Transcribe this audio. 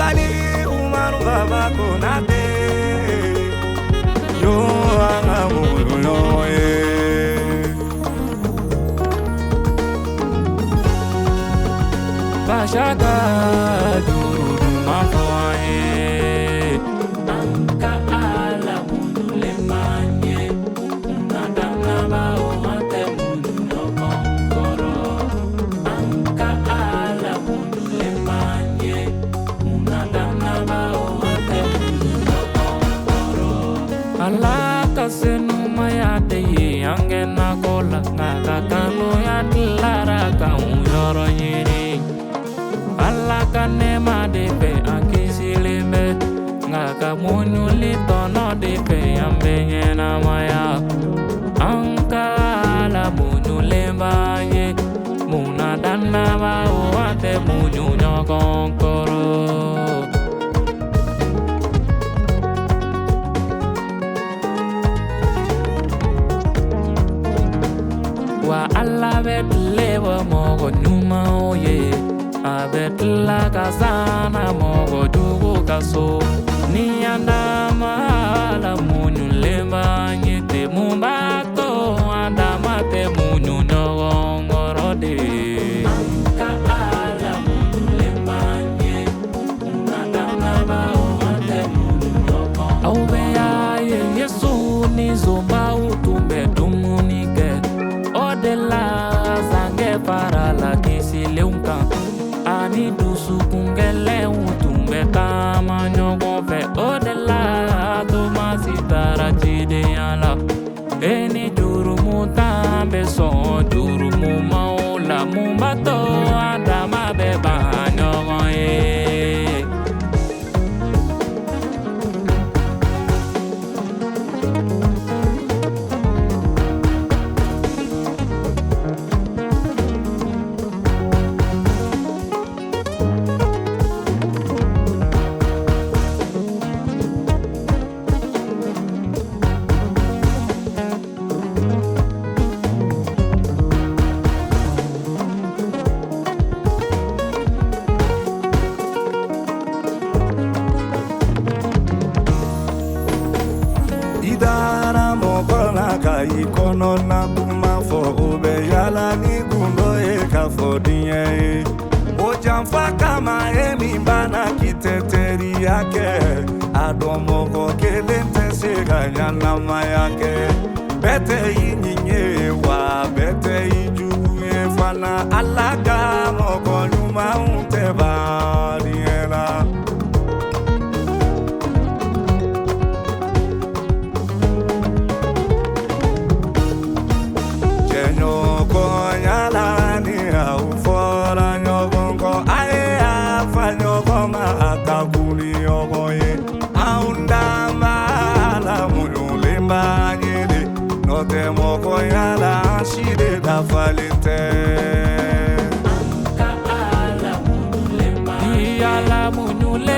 Coulibaly, OUMAR Baba KONATE. Yo angamulu yo Bashaka duru mafoye. Anka ala mundule manye. Unadana ba omate mundu konkoro. Anka ala mundule manye. Unadana ba omate mundu konkoro. Alaka senu mayate ye angena kola ngaka kanu ya tilara ka uyoro nyiri. Alaka nema de pe akisilime ngaka MUGNU litono de pe ambenye na maya. Anka ala MUGNU lembaye muna dana ba oate MUGNU nyokonkoro. Wa alla betleva mogo nyuma oye. Abetla kazana mogo dugu kaso. Ni andama ala MUGNU lemba nyete mumbato. Andama te MUGNU nyogongorode. Anka ala MUGNU lemba nye. Unadana ba omate MUGNU nyogongorode. Aubeya ye yesu ni zomba utumbe tumunike. Odela zange para la kisile unka. Ani dusu kungele utumbe kama nyogofe. Odela tumasitara chide yala. Eni duru mutambe so duru mumaula mumbato adama beba nyogoye. Idara mokola ka ikono na kuma fo ube yala ni gundo e ka fo dinye. Ojamfa kama emi bana kiteteri yake. Adomo ko kelente se ganyana mayake. Bete inyinye wa bete ijuye fana alaga moko nyuma unteba diela. Moko yala shide da falite. Anka ala MUGNU lemba. Yala MUGNU lemba.